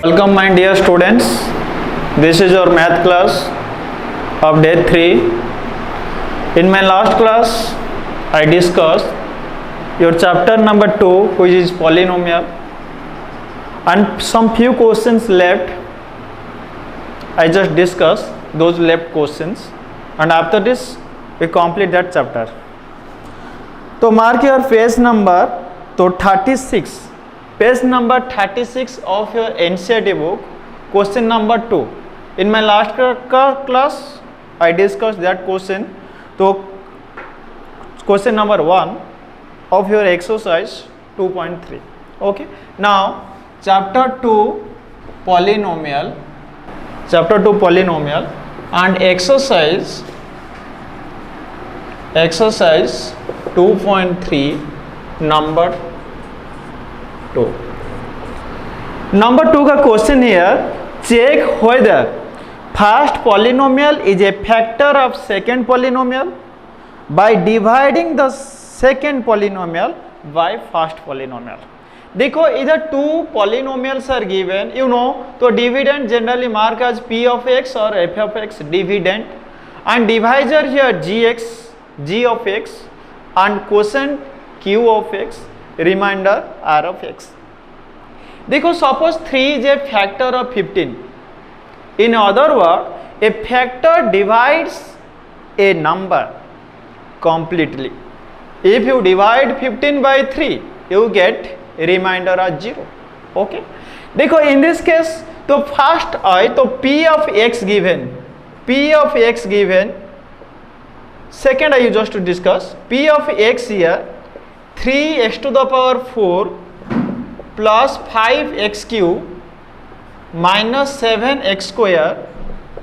Welcome my dear students. This is your math class of day 3. In my last class I discussed your chapter number 2, which is polynomial, and some few questions left. I just discussed those left questions, and after this we complete that chapter. So mark your page number 36. Page number 36 of your NCERT book, question number 2. In my last class, I discussed that question. So, question number 1 of your exercise 2.3. Okay. Now, chapter 2 polynomial, and exercise 2.3 number 2. Number 2 का question here, check whether first polynomial is a factor of second polynomial by dividing the second polynomial by first polynomial. देखो इधर two polynomials are given, you know, तो dividend generally mark as p of x or f of x, dividend, and divisor here g of x, and quotient q of x, remainder r of x. देखो suppose 3 is a factor of 15. In other words, a factor divides a number completely. If you divide 15 by 3, you get remainder as 0. Okay. देखो in this case, तो first I तो p of x given. Second I just to discuss p of x here 3x to the power 4 plus 5x cube minus 7x square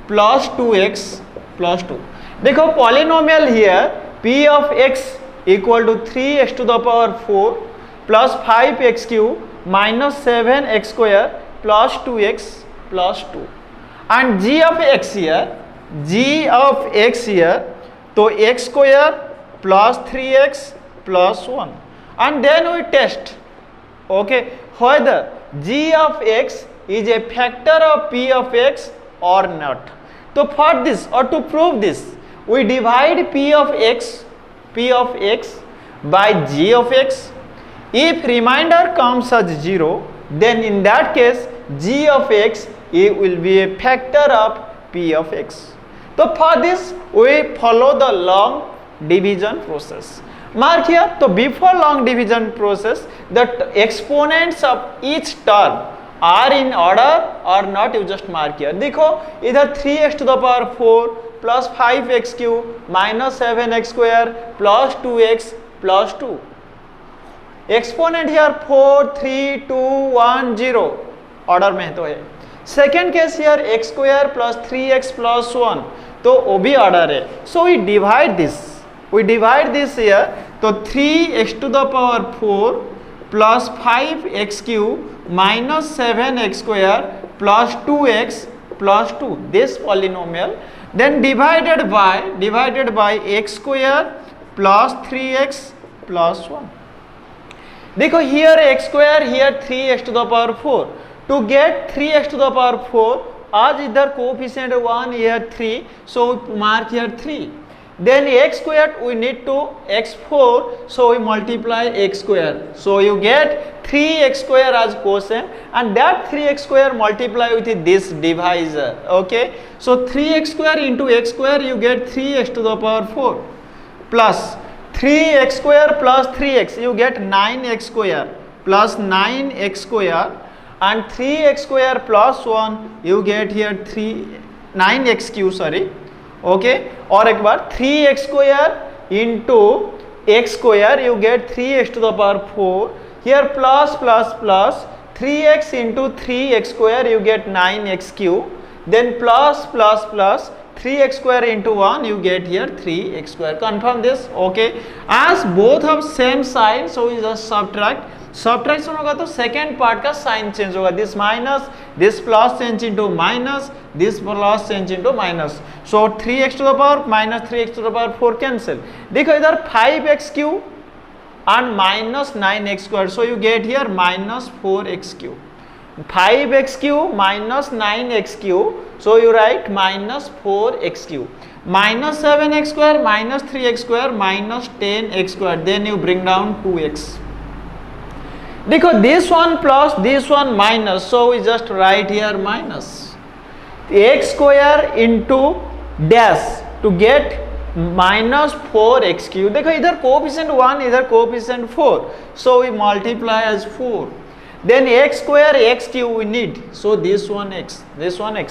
plus 2x plus 2. देखो polynomial here p of x equal to 3x to the power 4 plus 5x cube minus 7x square plus 2x plus 2, and g of x here तो x square plus 3x plus 1, and then we test, okay, whether g of x is a factor of p of x or not. So for this, or to prove this, we divide p of x by g of x. If remainder comes as 0, then in that case g of x it will be a factor of p of x. So for this we follow the long division process. Mark here, so before long division process, the exponents of each term are in order or not, you just mark here. देखो इधर 3x to the power 4 plus 5x cube minus 7x square plus 2x plus 2. Exponent here 4, 3, 2, 1, 0 order में तो है. Second case here x square plus 3x plus 1, तो वो भी order है. So we divide this here, तो 3x to the power 4 plus 5x cube minus 7x square plus 2x plus 2, this polynomial, then divided by x square plus 3x plus 1. देखो here x square, here 3x to the power 4. To get 3x to the power 4, आज इधर coefficient 1, here 3, so we mark here 3. Then x squared we need to x4, so we multiply x square. So you get 3x square as quotient, and that 3x square multiply with this divisor. Okay, so 3x square into x square you get 3x to the power 4 plus 3x square plus 3x you get 9x square plus 9x square, and 3x square plus 1 you get here 9x cube, sorry. Okay, और एक बार 3x square into x square you get 3x to the power 4, here plus 3x into 3x square you get 9x cube, then plus 3x square into 1 you get here 3x square. Confirm this. Okay, as both have same sign, so we just subtract. Subtraction होगा तो second part का sign change होगा, this minus, this plus change into minus, this plus change into minus. So 3x to the power minus 3x to the power 4 cancel. देखो इधर 5x cube and minus 9x square, so you get here minus 4x cube. 5x cube minus 9x cube. So you write minus 4x cube. Minus 7x square minus 3x square minus 10x square. Then you bring down 2x. Because this one plus this one minus. So we just write here minus. X square into dash to get minus 4x cube. देखो इधर coefficient 1 इधर coefficient 4, so we multiply as 4. Then x square x cube we need, so this one x,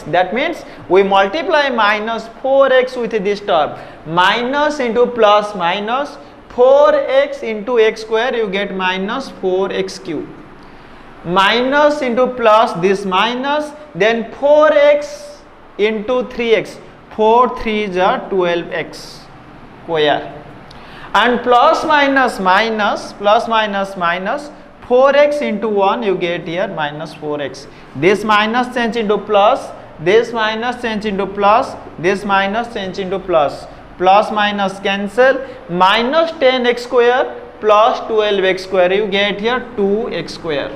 that means we multiply minus 4x with this term, minus into plus minus 4x into x square, you get minus 4x cube, minus into plus this minus, then 4x into 3x, 4 3s are 12x square, and plus minus minus 4x into 1, you get here minus 4x. This minus change into plus, this minus change into plus, this minus change into plus. Plus minus cancel, minus 10x square plus 12x square, you get here 2x square.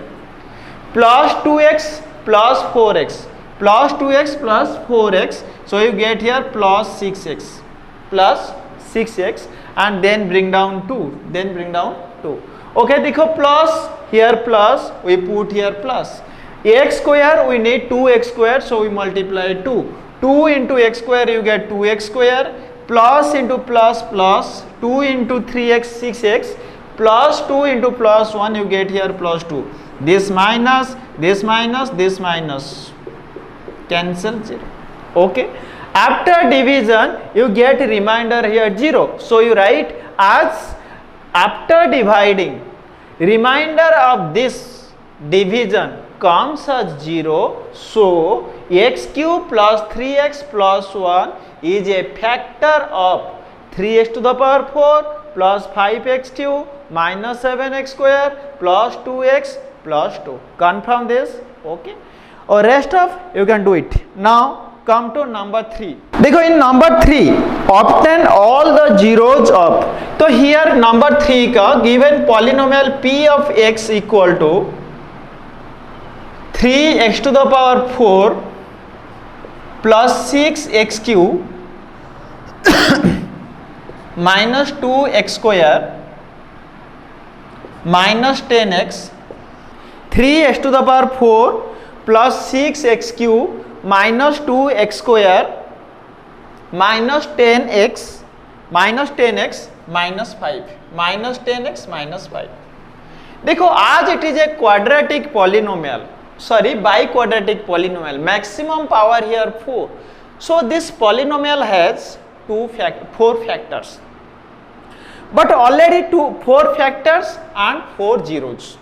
Plus 2x plus 4x, plus 2x plus 4x, so you get here plus 6x, and then bring down 2, Okay, देखो plus, here plus, we put here plus. X square, we need 2x square, so we multiply 2. 2 into x square, you get 2x square, plus into plus plus, 2 into 3x, 6x, plus 2 into plus 1, you get here plus 2. This minus, cancel 0. Okay. After division, you get remainder here 0. So you write as after dividing, remainder of this division comes as 0. So x cube plus 3x plus 1 is a factor of 3x to the power 4 plus 5x cube minus 7x square plus 2x plus 2. Confirm this. Okay. Or rest of you can do it. Now come to number 3. देखो in number 3 obtain all the zeros of, तो here number 3 का given polynomial p of x equal to 3x to the power 4 plus 6x cube minus 2x square minus 10x, 3x to the power 4 plus 6x cube minus 2x square minus 10x minus 5, minus 10x minus 5. देखो आज it is a quadratic polynomial, sorry biquadratic polynomial, maximum power here 4. So this polynomial has 4 factors, but already 4 factors and 4 zeros.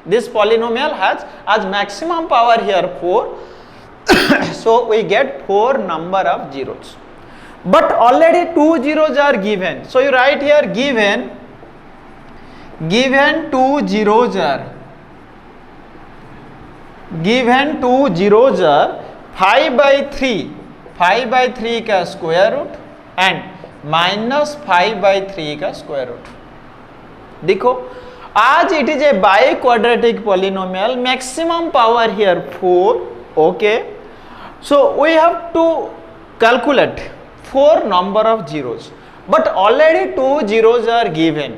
This polynomial has as maximum power here 4. So we get 4 number of zeros, but already 2 zeros are given. So you write here given 2 zeros are 5 by 3 का square root and minus 5 by 3 का square root. देखो आज it is a biquadratic polynomial, maximum power here 4. Okay, so we have to calculate 4 number of zeros, but already 2 zeros are given,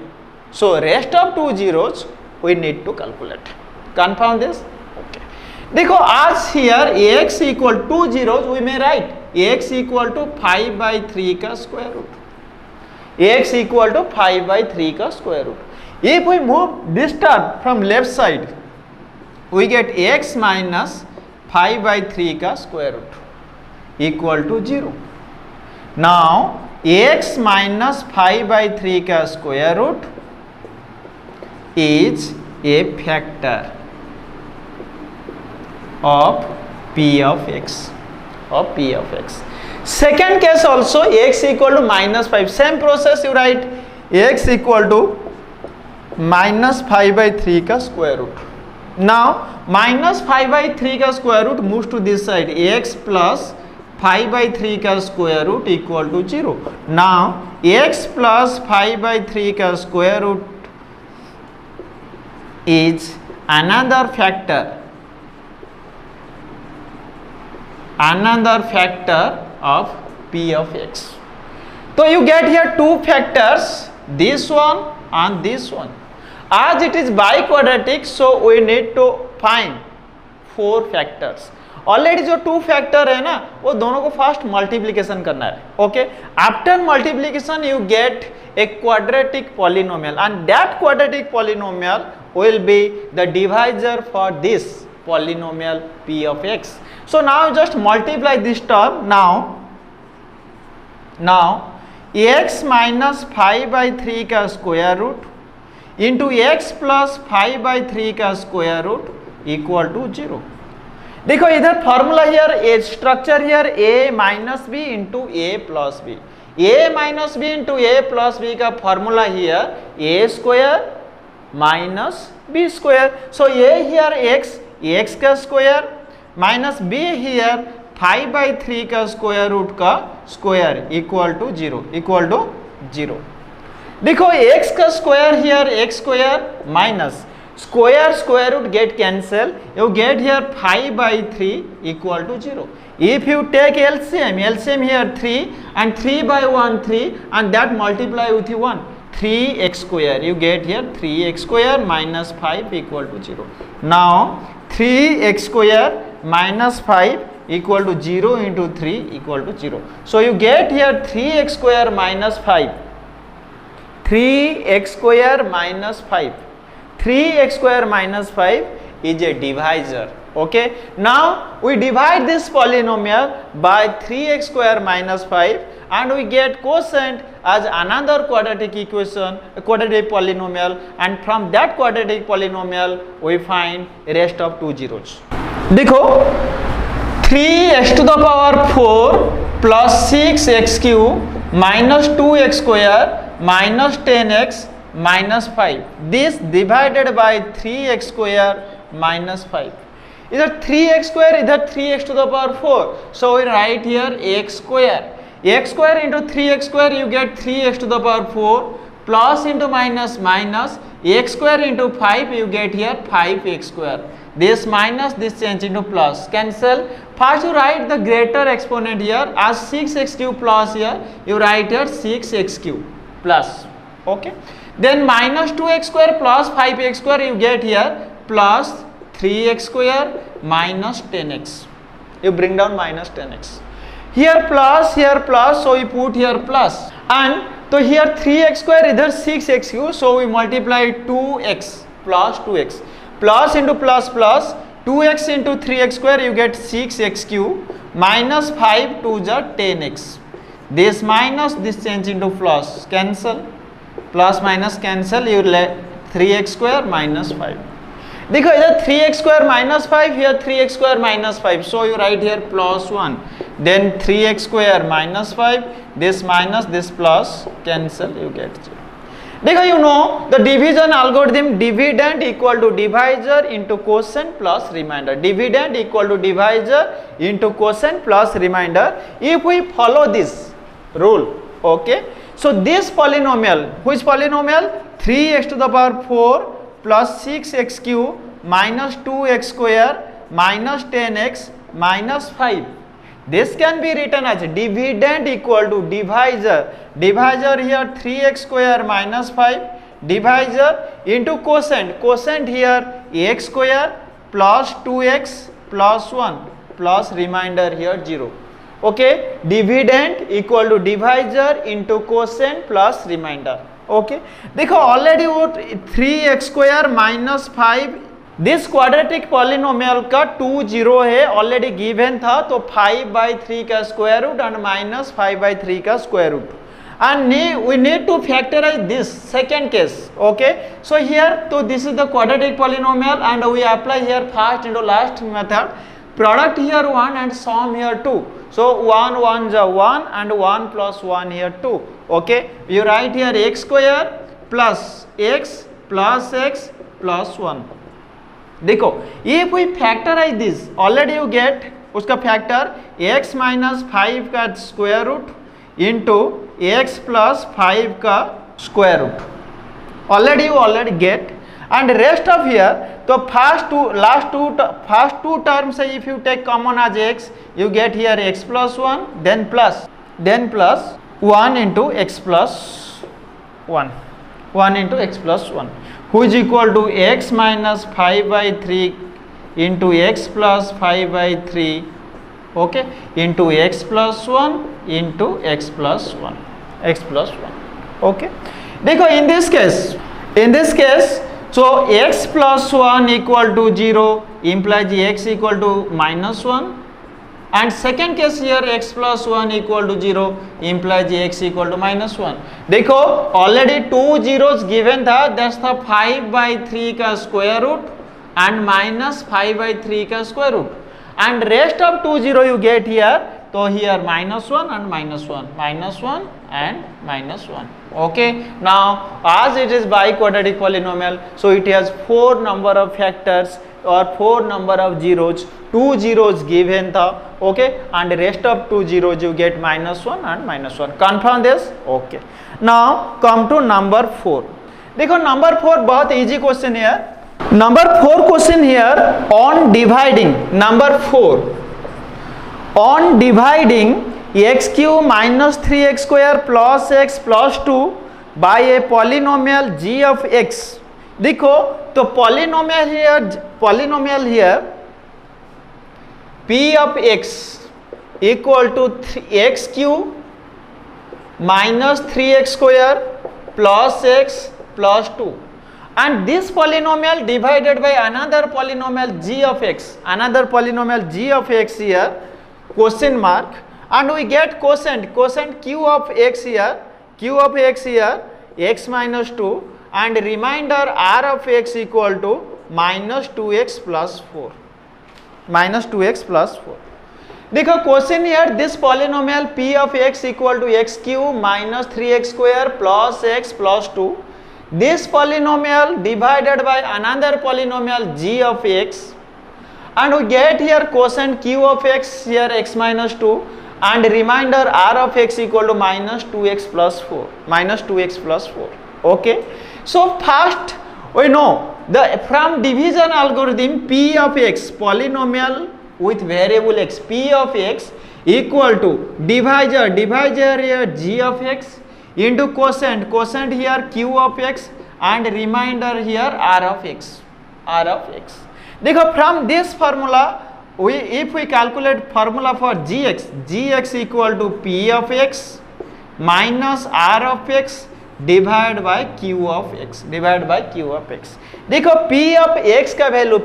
so rest of 2 zeros we need to calculate. Confirm this. Okay, देखो आज here x equal 2 zeros, we may write x equal to 5 by 3 का square root, x equal to 5 by 3 का square root. If we move this term from left side, we get x minus 5 by 3 का square root equal to 0. Now x minus 5 by 3 का square root is a factor of p of x. Second case also x equal to minus 5, same process you write x equal to minus 5 by 3 का square root. Now minus 5 by 3 का square root moves to this side, x plus 5 by 3 का square root equal to 0. Now x plus 5 by 3 का square root is another factor another factor of p of x. So you get here two factors, this one and this one. As it is biquadratic, so we need to find four factors. Already जो two factor है ना वो दोनों को first multiplication करना है. Okay, after multiplication you get a quadratic polynomial and that quadratic polynomial will be the divisor for this polynomial p of x. So now just multiply this term. Now x minus 5 by 3 का square root into x plus 5 by 3 का square root equal to 0. देखो इधर formula here a structure here a minus B into A plus B. a minus B into A plus B का formula here A square minus B square. So A here X का square minus B here 5 by 3 का square root का square equal to 0. देखो x का square here X square minus square root get cancel, you get here 5 by 3 equal to 0. If you take LCM here 3 and 3 by 1 3 and that multiply with 1, 3x square, you get here 3x square minus 5 equal to 0. Now 3x square minus 5 equal to 0 into 3 equal to 0. So you get here 3x square minus 5. 3x square minus 5. 3x square minus 5 is a divisor. Okay, now we divide this polynomial by 3x square minus 5 and we get quotient as another quadratic equation, a quadratic polynomial, and from that quadratic polynomial we find rest of two zeros. देखो 3x to the power 4 plus 6x cube minus 2x square minus 10x minus 5, this divided by 3x square minus 5. इधर 3x square, इधर 3x to the power 4. So we write here x square. x square into 3x square you get 3x to the power 4 plus into minus minus x square into 5 you get here 5x square. This minus this change into plus. Cancel. First you write the greater exponent here as 6x cube plus here you write here 6x cube plus. Okay. Then minus 2x square plus 5x square you get here plus 3x square minus 10x. You bring down minus 10x. Here plus so we put here plus. And so here 3x square इधर 6x cube so we multiply 2x plus 2x. Plus into plus plus 2x into 3x square you get 6x cube minus 5 to the 10x. This minus this change into plus. Cancel. Plus minus cancel, you let 3x square minus 5. देखो इधर 3x square minus 5 here 3x square minus 5 so you write here plus 1 then 3x square minus 5 this minus this plus cancel you get 0. देखो you know the division algorithm dividend equal to divisor into quotient plus remainder. Dividend equal to divisor into quotient plus remainder. If we follow this rule, okay. So this polynomial, which polynomial? 3x to the power 4 plus 6x cube minus 2x square minus 10x minus 5. This can be written as dividend equal to divisor. Divisor here 3x square minus 5 divisor into quotient. Quotient here x square plus 2x plus 1 plus remainder here 0. Okay, dividend equal to divisor into quotient plus remainder. Okay, देखो already वो 3x square minus 5 this quadratic polynomial का 2 0 है already given था तो 5 by 3 का square root and minus 5 by 3 का square root and we need to factorize this second case. Okay, so here so this is the quadratic polynomial and we apply here first into last method. Product here 1 and sum here 2. So 1 1 is 1 and 1 plus 1 here 2. Okay, you write here x square plus x plus x plus 1. देखो if we factorize this already you get उसका factor x minus 5 का square root into x plus 5 का square root already you already get and rest of here, so first two terms if you take common as x, you get here x plus 1, then plus 1 into x plus 1 into x plus 1, who is equal to x minus 5 by 3 into x plus 5 by 3, okay, into x plus 1 into x plus 1, okay. देखो in this case, so x plus 1 equal to 0 implies x equal to minus 1, and second case here x plus 1 equal to 0 implies x equal to minus 1. देखो already 2 zeros given था, that's the 5 by 3 का square root and minus 5 by 3 का square root, and rest of 2 0 you get here, so here minus 1 and minus 1, minus 1 and minus 1, okay. Now as it is biquadratic polynomial, so it has 4 number of factors or 4 number of zeros, 2 zeros given tha, okay, and rest of 2 zeros you get minus 1 and minus 1. Confirm this, okay. Now come to number 4. देखो number 4 बहुत easy question है. Number 4 question here on dividing, number 4 on dividing x cube minus 3x square plus x plus 2 by a polynomial g of x. देखो तो polynomial here p of x equal to x cube minus 3x square plus x plus 2, and this polynomial divided by another polynomial g of x, here, question mark, and we get quotient q of x here, x minus 2, and remainder r of x equal to minus 2x plus 4. देखो question here, this polynomial p of x equal to x cube minus 3x square plus x plus 2, this polynomial divided by another polynomial g of x, and we get here quotient q of x here x minus 2, and remainder r of x equal to minus 2x plus 4, okay. So first we know from division algorithm, p of x, polynomial with variable x, p of x equal to divisor here g of x into quotient here q of x, and remainder here r of x. देखो from this formula, if we calculate formula for gx equal to p of x minus r of x divided by q of x. देखो p of x का value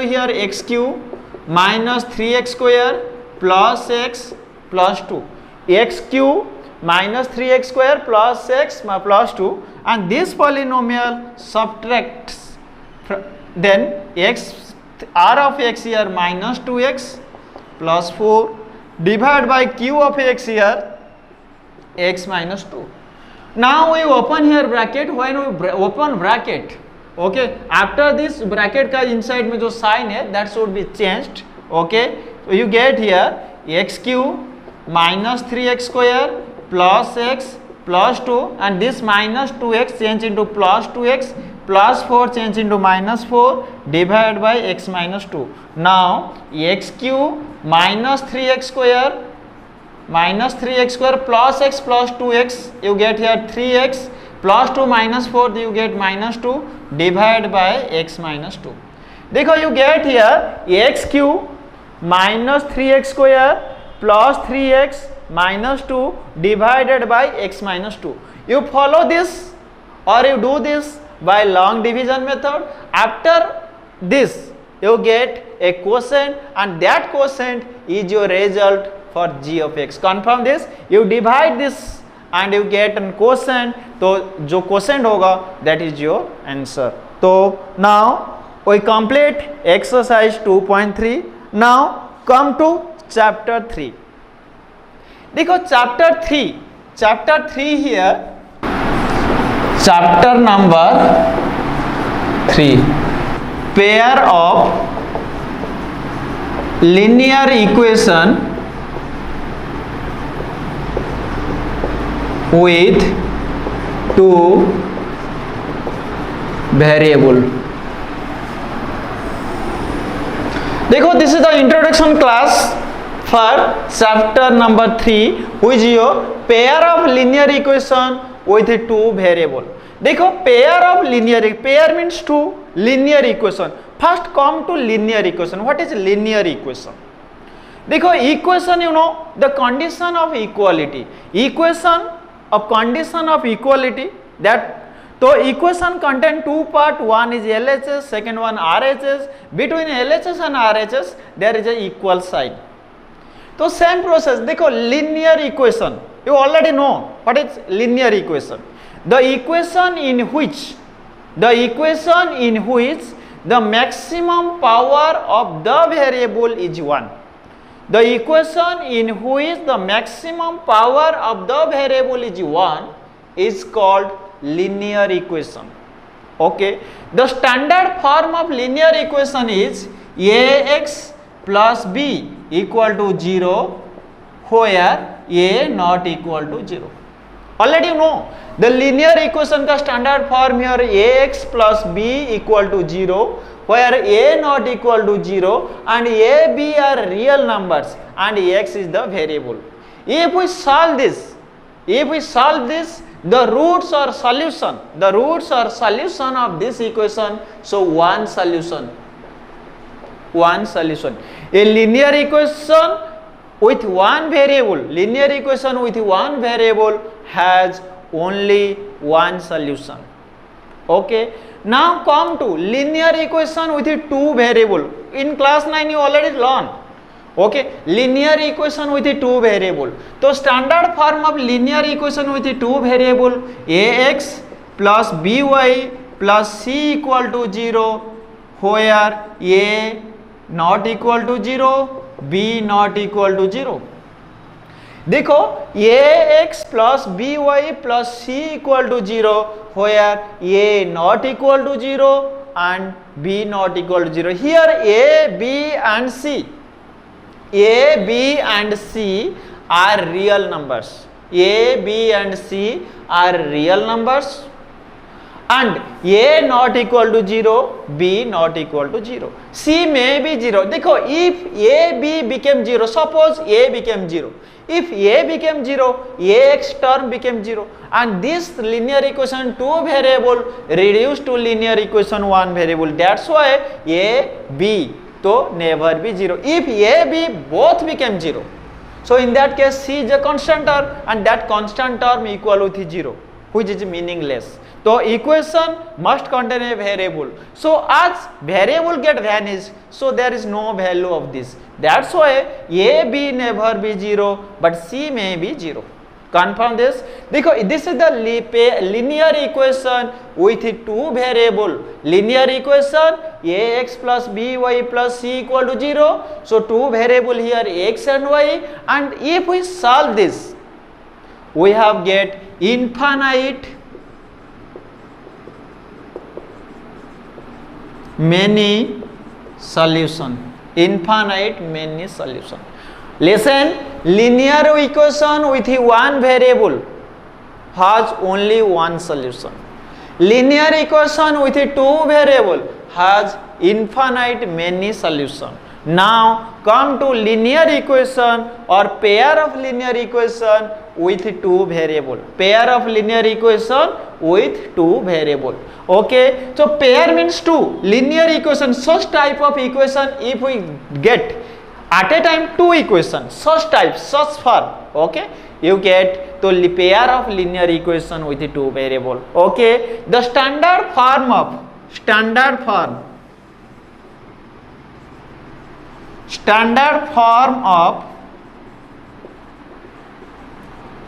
here x cube minus 3x square plus x plus 2, x cube minus 3x square plus x plus 2, and this polynomial subtracts then r of x here minus 2x plus 4 divided by q of x here x minus 2. Now we open here bracket. When we open bracket, okay, after this bracket का inside में जो sign है that should be changed, okay. So you get here x cube minus 3x square plus x plus 2, and this minus 2x change into plus 2x plus 4 change into minus 4 divided by x minus 2. Now x cube minus 3x square plus x plus 2x, you get here 3x plus 2 minus 4, you get minus 2 divided by x minus 2. देखो you get here x cube minus 3x square plus 3x minus 2 divided by x minus 2. You follow this or you do this by long division method. After this you get a quotient, and that quotient is your result for g of x. Confirm this. You divide this and you get an quotient, तो जो quotient होगा that is your answer. तो now we complete exercise 2.3. Now come to chapter 3. देखो chapter 3 here, chapter number 3, pair of linear equation with two variable. देखो, this is the introduction class for chapter number 3, which is your pair of linear equation with two variable. देखो, pair of linear, pair means two, linear equation. First come to linear equation. What is linear equation? देखो, equation, you know, the condition of equality. Equation of condition of equality, that तो equation contain two part. One is LHS, second one RHS. Between LHS and RHS there is a equal sign. तो same process. देखो, linear equation, you already know what is linear equation. The equation in which the maximum power of the variable is 1. The equation in which the maximum power of the variable is 1 is called linear equation. Okay, the standard form of linear equation is ax plus b equal to 0, where a not equal to 0. Already you know the linear equation का standard form here ax plus b equal to 0, where a not equal to 0 and a, b are real numbers and x is the variable. If we solve this, the roots are solution of this equation. So one solution. A linear equation with one variable, has only one solution. Okay. Now come to linear equation with two variable. In class 9 you already learned. Okay, linear equation with two variable. So standard form of linear equation with two variable, ax plus by plus c equal to 0, where a not equal to 0, b not equal to 0. देखो, ax plus by plus c equal to 0, where a not equal to 0 and b not equal to 0. Here a, b and c are real numbers. A, B and C are real numbers, and A not equal to 0, B not equal to 0. C may be 0. देखो, if A, B became 0, suppose A became 0. If A became 0, Ax term became 0, and this linear equation two variable reduced to linear equation one variable. That's why A, B तो never be 0. If A, B both became 0, so in that case C is a constant term and that constant term equal with 0, which is meaningless. So equation must contain a variable. So as variable get vanished, so there is no value of this. That's why A, B never be 0, but C may be 0. Confirm this. देखो, this is the linear equation with two variable. Linear equation ax plus by plus c equal to 0. So two variable here x and y, and if we solve this, we have get infinite many solution. Listen, linear equation with one variable has only one solution. Linear equation with two variable has infinite many solution. Now come to linear equation or pair of linear equation with two variable. Pair of linear equation with two variable. Okay, so pair means two. Linear equation, such type of equation if we get at a time two equations, such type, such form, okay, you get to pair of linear equation with the two variable. Okay, the standard form of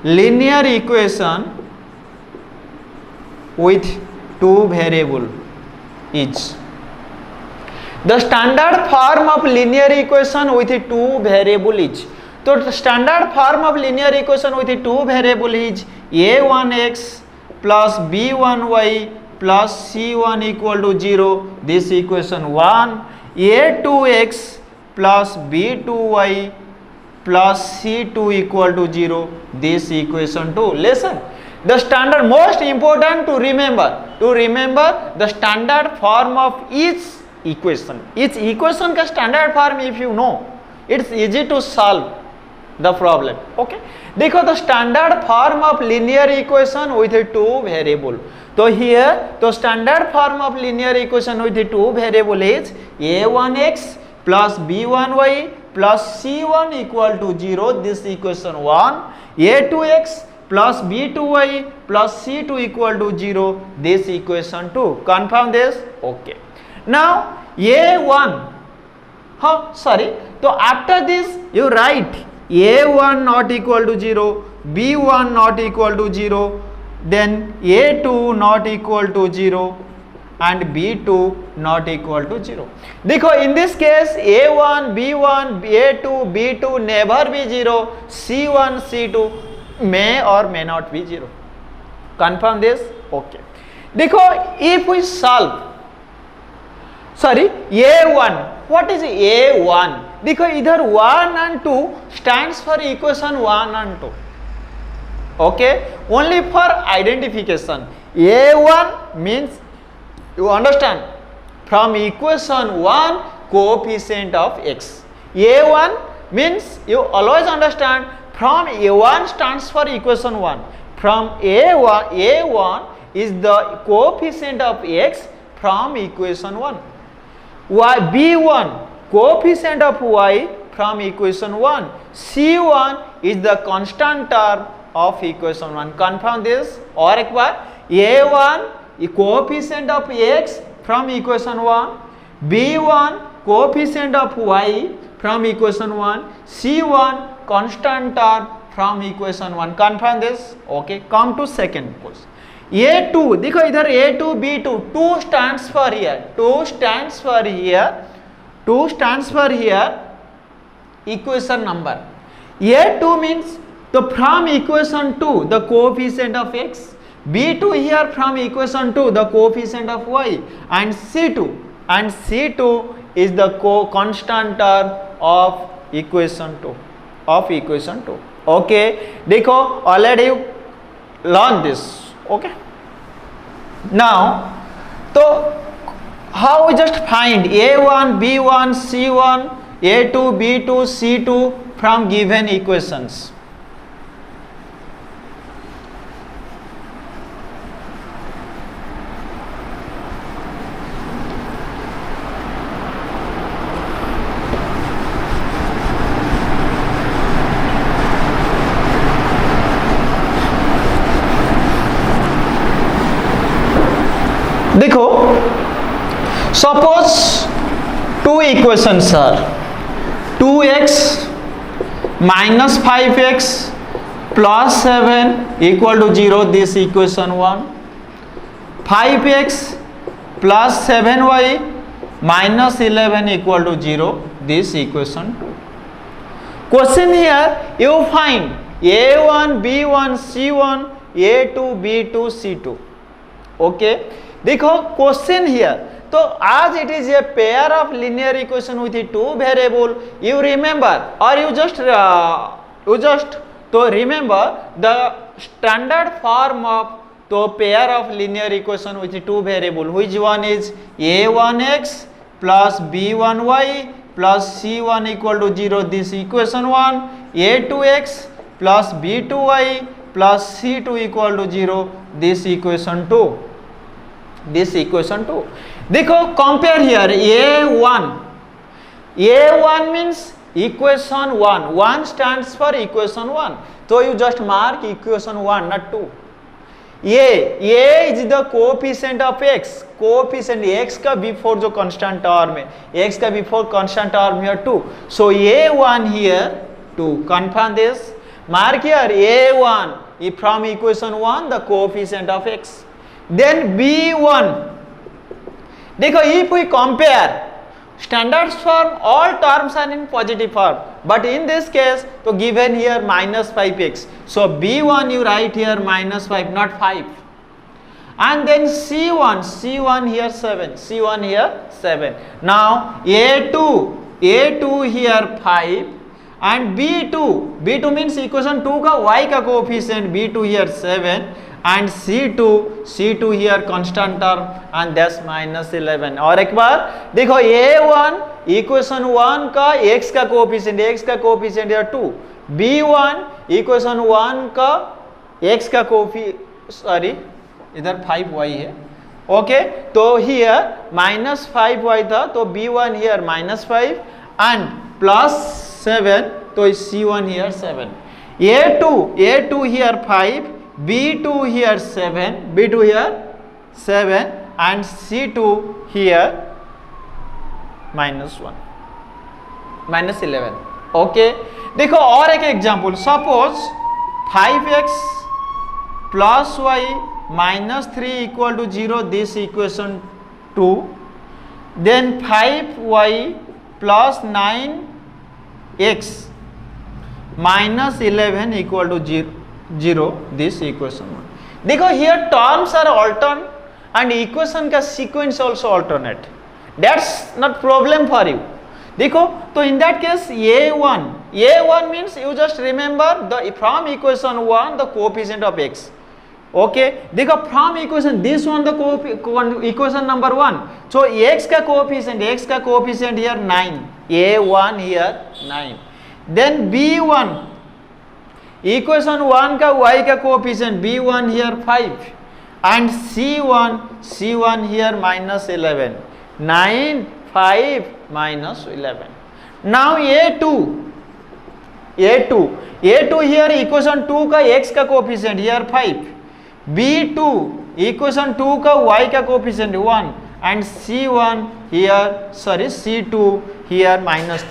linear equation with two variable is, the standard form of linear equation with two variable is, so the standard form of linear equation with two variable is a1x plus b1y plus c1 equal to 0, this equation 1, a2x plus b2y plus c2 equal to 0, this equation 2. Listen, the standard, most important to remember, to remember the standard form of each equation. Each equation का standard form if you know, it's easy to solve the problem. Okay, देखो the standard form of linear equation with two variable. तो here the standard form of linear equation with two variable is a1x plus b1y plus c1 equal to 0. This equation 1. a2x plus b2y plus c2 equal to 0. This equation 2. Confirm this? Okay. Now a1. So after this you write a1 not equal to 0, b1 not equal to 0, then a2 not equal to 0 and b2 not equal to 0. देखो in this case a1, b1, a2, b2 never be 0, c1, c2 may or may not be 0. Confirm this? Okay. देखो if we solve, a1, what is a1? देखो इधर 1 and 2 stands for equation 1 and 2. Okay, only for identification. a1 means, you understand, from equation 1 coefficient of x. a1 means, you always understand, from a1 stands for equation 1. From a1 is the coefficient of x from equation 1. b1 coefficient of y from equation 1. c1 is the constant term of equation 1. Confirm this और एक बार, a1 coefficient of x from equation 1, b1 coefficient of y from equation 1, c1 constant term from equation 1. Confirm this? Okay. Come to second question. a2 देखो इधर a2 b2 2 stands for here, 2 stands for here, 2 stands for here equation number. a2 means so from equation 2 the coefficient of x, b2 here from equation 2 the coefficient of y, and c2 is the constant term of equation 2 Okay, देखो already you learn this. Okay, now so how we just find a1, b1, c1, a2, b2, c2 from given equations? देखो suppose two equations are 2x minus 5x plus 7 equal to 0. This equation 1. 5x plus 7y minus 11 equal to 0. This equation 2. Question here, you find a1, b1, c1, a2, b2, c2. Okay, देखो question here, तो आज it is a pair of linear equation with two variable. You remember और you just तो remember the standard form of तो pair of linear equation with two variable, which one is a1x plus b1y plus c1 equal to 0. This equation 1. a2x plus b2y plus c2 equal to 0. This equation 2. This equation 2. देखो compare here a1 means equation 1. 1 stands for equation 1. So you just mark equation 1, not 2. a is the coefficient of x. Coefficient x का before जो constant term है, x का before constant term here 2. So a1 here 2. Confirm this. Mark here a1 from equation 1 the coefficient of x. Then b1, देखो if we compare standard form, all terms are in positive form, but in this case तो given here minus 5x, so b1 you write here minus 5, not 5. And then c1 here 7, c1 here 7. Now a2 here 5 and b2 means equation 2 का y का coefficient b2 here 7 and C2 here constant term and that's minus 11. और एक बार देखो A1 equation 1 का x का coefficient या 2, B1 equation 1 का x का सॉरी इधर 5y है, ओके तो हियर माइनस 5y था तो B1 here minus 5 and plus 7 तो C1 here 7, A2 here 5, B2 here 7 and C2 here -1 -11. Okay देखो और एक example, suppose 5x plus y minus 3 equal to 0, this equation 2, then 5y plus 9x minus 11 equal to 0, this equation 1. देखो here terms are alternate and equation का sequence also alternate, that's not problem for you. देखो तो in that case A1 means you just remember the from equation 1 the coefficient of x. Okay, देखो from equation this one the equation number 1, so x का coefficient here 9, A1 here 9, then B1 equation 1 का y का coefficient B1 here 5 and C1 here minus 11, 9 5 minus 11. Now A2 here equation 2 का x का coefficient here 5, B2 equation 2 का y का coefficient 1 and C2 here minus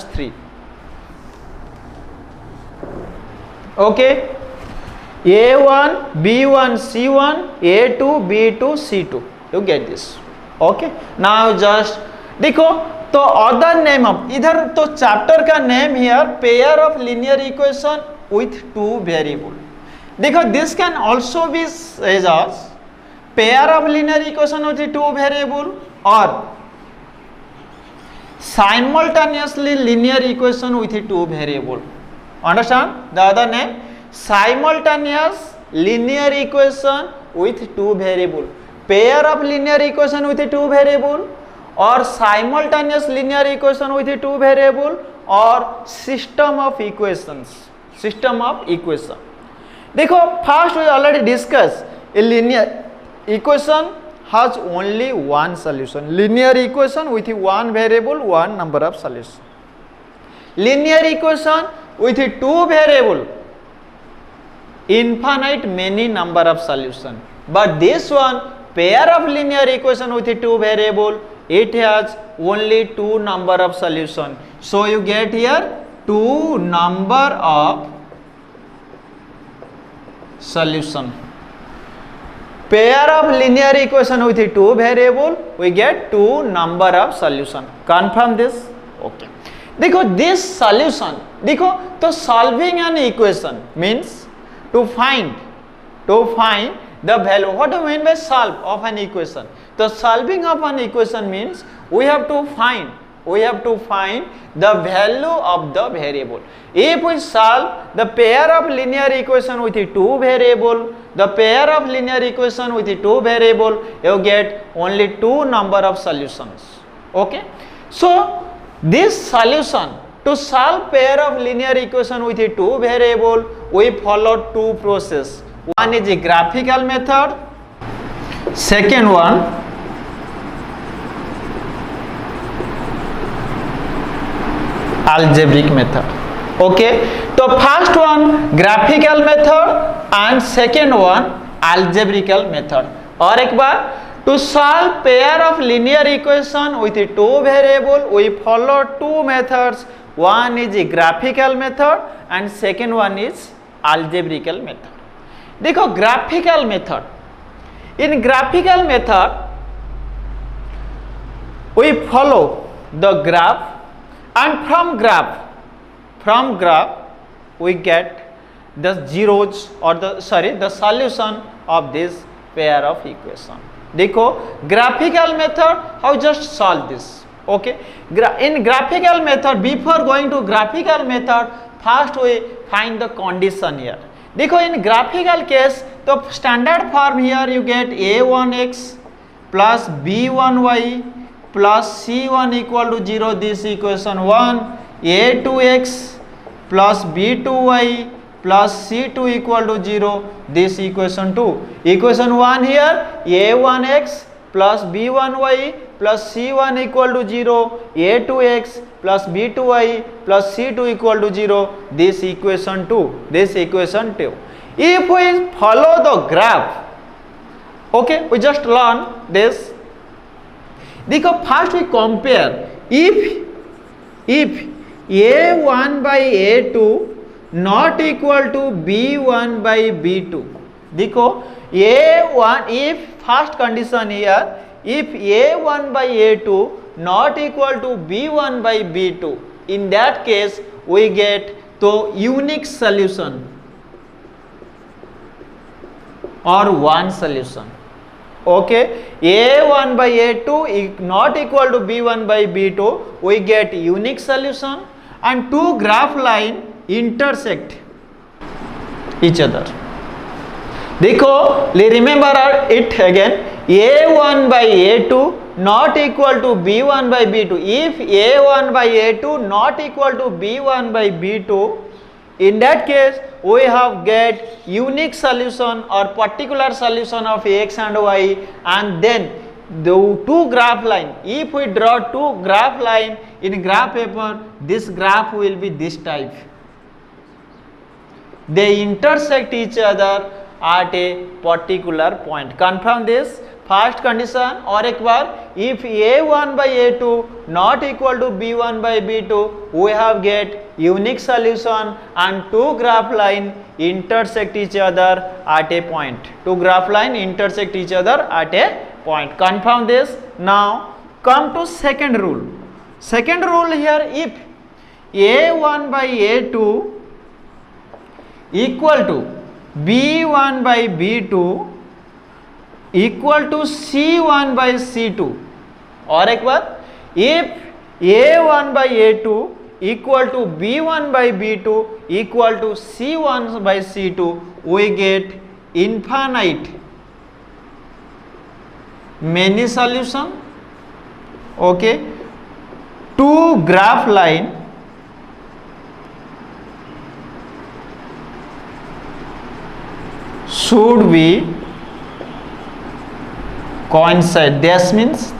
3, okay, A1 B1 C1 A2 B2 C2, you get this. Okay, now just देखो तो other name of इधर तो chapter का name here pair of linear equation with two variable. देखो this can also be said as pair of linear equation with two variable or simultaneously linear equation with two variable. Understand the other name? Simultaneous linear equation with two variable, pair of linear equation with two variable or simultaneous linear equation with two variable or system of equation. देखो first we already discussed a linear equation has only one solution, linear equation with one variable, one number of solution. Linear equation with two variable, infinite many number of solution, but this one pair of linear equation with two variable, it has only two number of solution, so you get here two number of solution. Pair of linear equation with two variable, we get two number of solution. Confirm this? Okay. देखो this solution, देखो तो solving an equation means to find the value. What do you mean by solve of an equation? The solving of an equation means we have to find the value of the variable. If we solve the pair of linear equation with two variable, you get only two number of solutions. Okay, so this solution to solve pair of linear equation with two variable, we follow two process. One is a graphical method, second one algebraic method. Okay, so first one graphical method and second one algebraical method. और एक बार to solve pair of linear equation with two variable, we follow two methods. One is a graphical method and second one is algebraical method. देखो graphical method, in graphical method we follow the graph and from graph we get the zeros or the solution of this pair of equation. देखो graphical method, how just solve this? Okay, in graphical method, before going to graphical method, first we find the condition here. देखो इन graphical case तो standard form here you get a1x plus b1y plus c1 equal to 0, this equation 1, a2x plus b2y plus c2 equal to 0, this equation 2. Equation 1 here a1x plus b1y plus c1 equal to 0, a2x plus b2y plus c2 equal to 0, this equation 2, this equation 2. If we follow the graph, okay, we just learn this. देखो first we compare if a1 by a2 not equal to b1 by b2. देखो a1, if first condition here, if a1 by a2 not equal to b1 by b2, in that case we get the unique solution or one solution. Okay, a1 by a2 not equal to b1 by b2, we get unique solution, and two graph line intersect each other. देखो remember it again, a1 by a2 not equal to b1 by b2. If a1 by a2 not equal to b1 by b2, in that case we have get unique solution or particular solution of x and y, and then the two graph line, if we draw two graph line in graph paper, this graph will be this type. They intersect each other at a particular point. Confirm this. First condition और एक बार, if a1 by a2 not equal to b1 by b2, we have get unique solution and two graph line intersect each other at a point. Two graph line intersect each other at a point. Confirm this. Now come to second rule. Second rule here, if a1 by a2 equal to b1 by b2 equal to c1 by c2, और एक बार, if a1 by a2 equal to b1 by b2 equal to c1 by c2, we get infinite many solution. Okay, two graph line should be coincide. This means,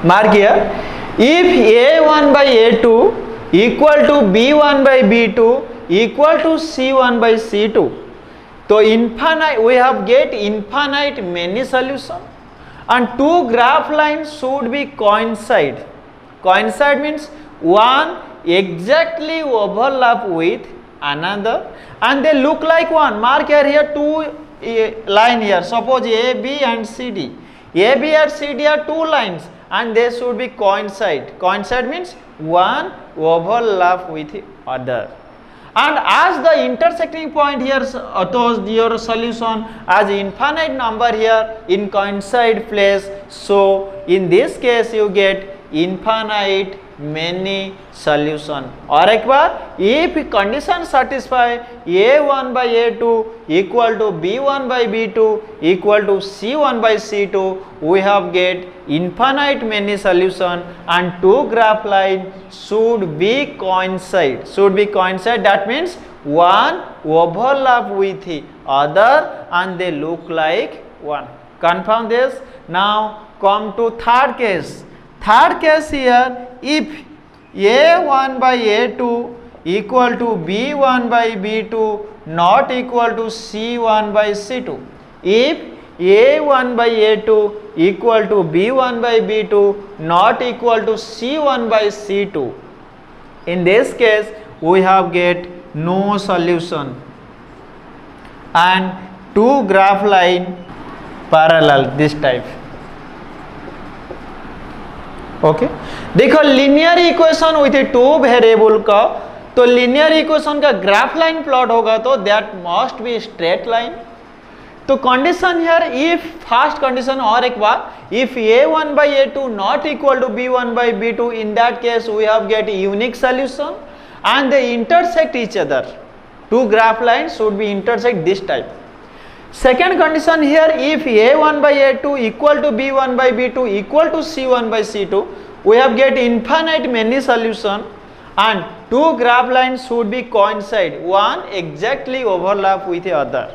mark here, if a1 by a2 equal to b1 by b2 equal to c1 by c2, so infinite, we have get infinite many solution, and two graph lines should be coincide. Coincide means one exactly overlap with another and they look like one. Mark here two line here, suppose AB and CD. AB and CD are two lines and they should be coincide. Coincide means one overlap with the other. And as the intersecting point here, your solution as infinite number here in coincide place. So in this case you get infinite many solution. और एक बार, if condition satisfy a1 by a2 equal to b1 by b2 equal to c1 by c2, we have get infinite many solution and two graph line should be coincide. Should be coincide, that means one overlap with the other and they look like one. Confirm this. Now come to third case. Third case here, if a1 by a2 equal to b1 by b2 not equal to c1 by c2. If a1 by a2 equal to b1 by b2 not equal to c1 by c2, in this case we have get no solution and two graph line parallel this type. Okay देखो linear equation with two variable का, तो linear equation का graph line plot होगा तो that must be straight line. तो condition here, if first condition और एक बार, if a1 by a2 not equal to b1 by b2, in that case we have get unique solution and they intersect each other. Two graph lines should be intersect this type. Second condition here, if a1 by a2 equal to b1 by b2 equal to c1 by c2, we have get infinite many solution and two graph lines should be coincide, one exactly overlap with the other.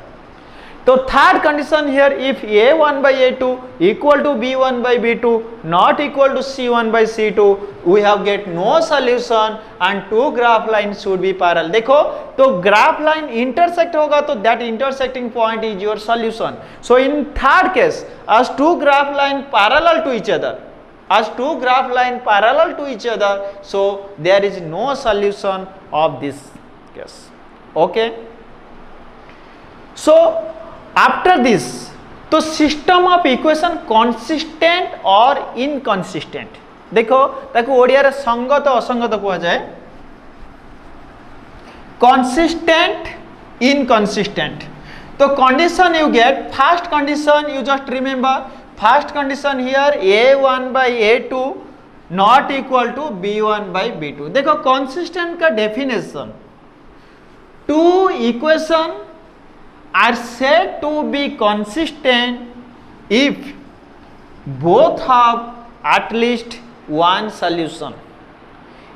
So third condition here, if a1 by a2 equal to b1 by b2 not equal to c1 by c2, we have get no solution and two graph lines should be parallel. देखो तो graph line intersect होगा तो that intersecting point is your solution. So in third case, as two graph line parallel to each other, so there is no solution of this case. Okay. So after this, तो system of equation consistent और inconsistent, देखो ताको ओडिया रे संगत असंगत कहा जाए, consistent inconsistent. तो condition you get, first condition you just remember, first condition here a1 by a2 not equal to b1 by b2. देखो कंसिस्टेंट का definition, two equation are said to be consistent if both have at least one solution.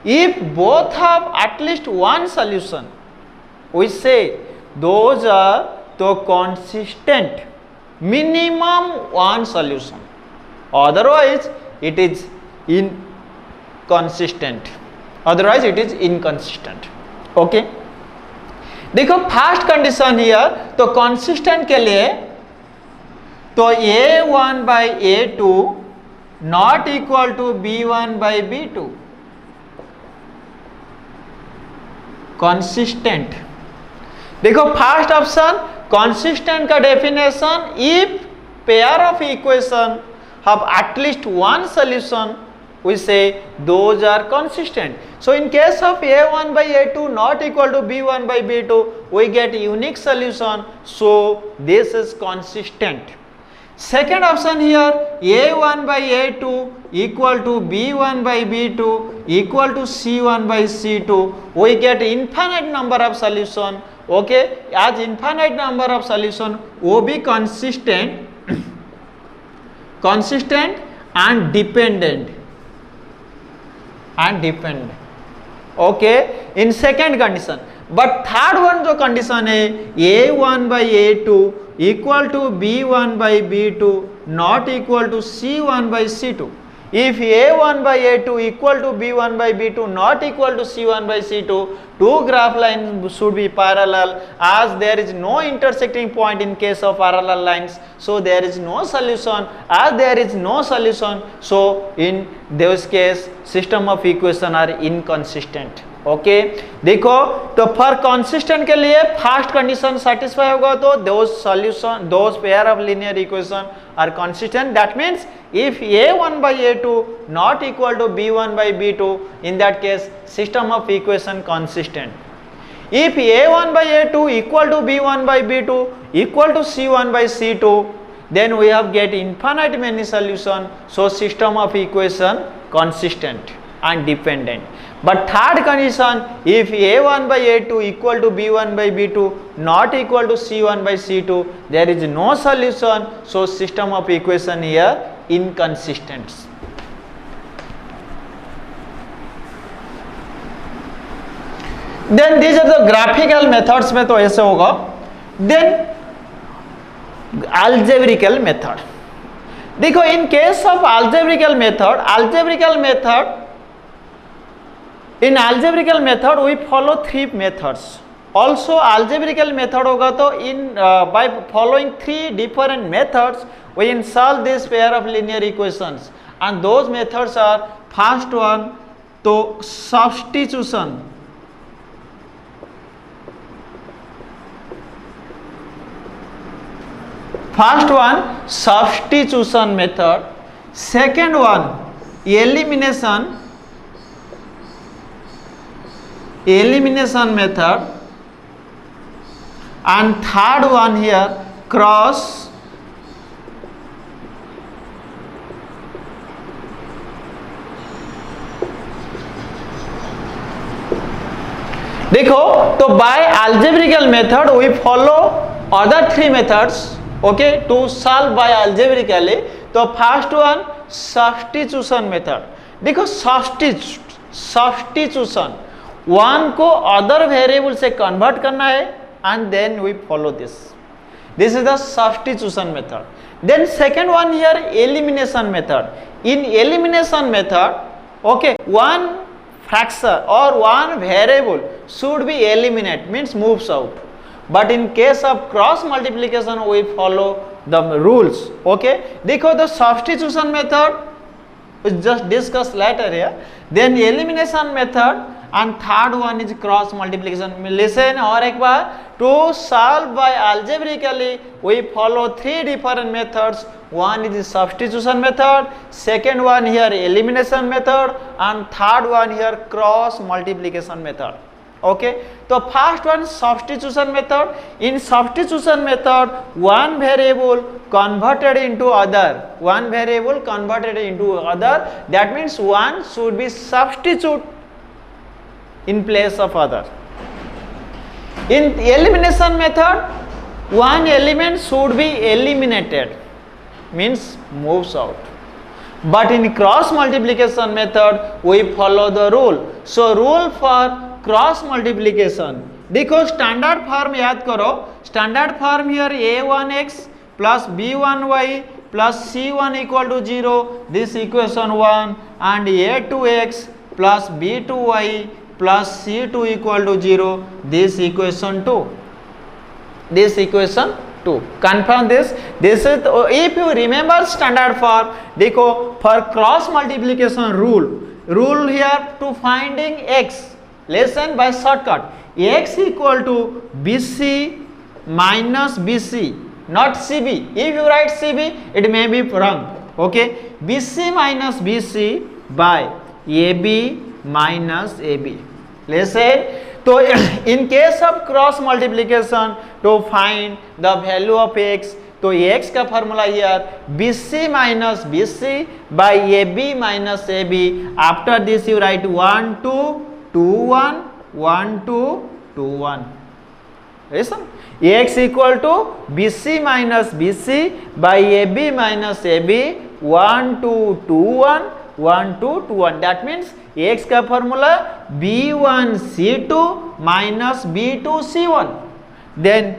If both have at least one solution, we say those are the consistent, minimum one solution. Otherwise it is inconsistent. Okay. देखो first condition here, तो consistent के लिए तो a1 by a2 not equal to b1 by b2 consistent. देखो first option consistent का definition, if pair of equation have at least one solution, we say those are consistent. So in case of a1 by a2 not equal to b1 by b2, we get unique solution, so this is consistent. Second option here, a1 by a2 equal to b1 by b2 equal to c1 by c2, we get infinite number of solution. Okay, as infinite number of solution, वो भी consistent and dependent. Okay, in second condition. But third one जो condition है, a1 by a2 equal to b1 by b2 not equal to c1 by c2. If a1 by a2 equal to b1 by b2 not equal to c1 by c2, two graph lines should be parallel, as there is no intersecting point in case of parallel lines, so there is no solution. As there is no solution, so in this case system of equation are inconsistent. Okay देखो तो for consistent के लिए first condition satisfy होगा तो those pair of linear equation are consistent. That means if a1 by a2 not equal to b1 by b2, in that case system of equation consistent. If a1 by a2 equal to b1 by b2 equal to c1 by c2, then we have get infinite many solution, so system of equation consistent and dependent. But third condition, if a1 by a2 equal to b1 by b2 not equal to c1 by c2, there is no solution, so system of equation here inconsistent. Then these are the graphical methods में तो ऐसे होगा. Then algebraical method. देखो in case of algebraical method, in algebraical method we follow three methods. Also algebraical method होगा तो in by following three different methods we can solve this pair of linear equations, and those methods are, first one तो substitution. First one substitution method, second one elimination method, and third one here cross देखो, तो bye algebraical method we follow other three methods, okay, to solve by algebraically. तो first one substitution method. देखो substitution, one को other variable से convert करना है and then we follow this. This is the substitution method. Then second one here elimination method. In elimination method, okay, one fraction or one variable should be eliminated, means moves out. But in case of cross multiplication we follow the rules. Okay, देखो the substitution method we just discuss later here. Then elimination method and third one is cross multiplication. Listen और एक बार, to solve by algebraically we follow three different methods. One is the substitution method, second one here elimination method, and third one here cross multiplication method. Okay, तो first one substitution method. In substitution method, one variable converted into other, one variable converted into other, that means one should be substitute in place of other. In elimination method, one element should be eliminated, means moves out. But in cross multiplication method we follow the rule. So rule for cross multiplication, देखो standard form याद करो. Standard form here a1x plus b1y plus c1 equal to 0, this equation 1, and a2x plus b2y plus c2 equal to 0, this equation 2. This equation 2. Confirm this. This is, if you remember standard form, देखो for cross multiplication rule here to finding x. Listen by shortcut. X equal to BC minus BC, not CB. If you write CB, it may be wrong. Okay, BC minus BC by AB minus AB. Listen. So in case of cross multiplication to find the value of x, तो x का formula here BC minus BC by AB minus AB. After this you write 1 2 2 1 1 2 2 1. Listen, x equal to BC minus BC by AB minus AB 1 2 2 1 1 2 2 1. That means x का formula B1 C2 minus B2 C1. Then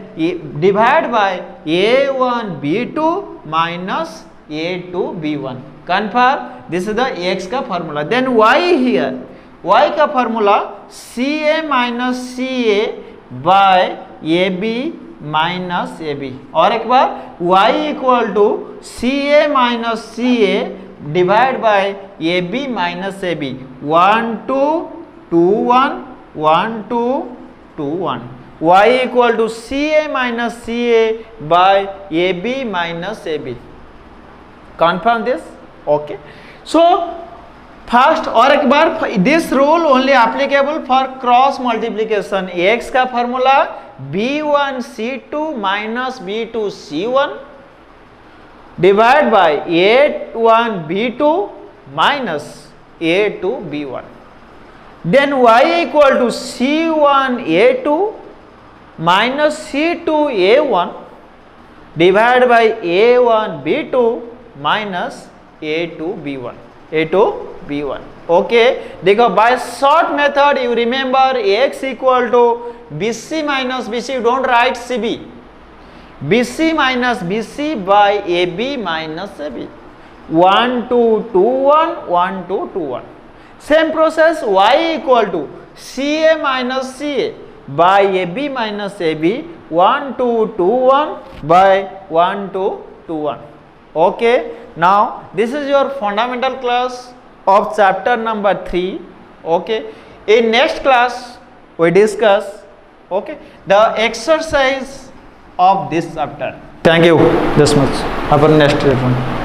divide by A1 B2 minus A2 B1. Confirm. This is the x का formula. Then y here. y का formula CA minus CA by AB minus AB. और एक बार y equal to CA minus CA divide by AB minus AB. 1 2 2 1 1 2 2 1. y equal to CA minus CA by AB minus AB. Confirm this. Okay. So first और एक बार, this rule only applicable for cross multiplication. x का formula b1 c2 minus b2 c1 divide by a1 b2 minus a2 b1. Then y equal to c1 a2 minus c2 a1 divide by a1 b2 minus a2 b1 a2 b1. Okay, देखो by short method you remember x equal to bc minus bc, you don't write cb, bc minus bc by ab minus ab. 1 2 2 1 1 2 2 1. Same process y equal to ca minus ca by ab minus ab 1 2 2 1 by 1 2 2 1. Okay, now this is your fundamental class of chapter number 3. Okay, in next class we discuss, okay, the exercise of this chapter. Thank you this much. Have a next one.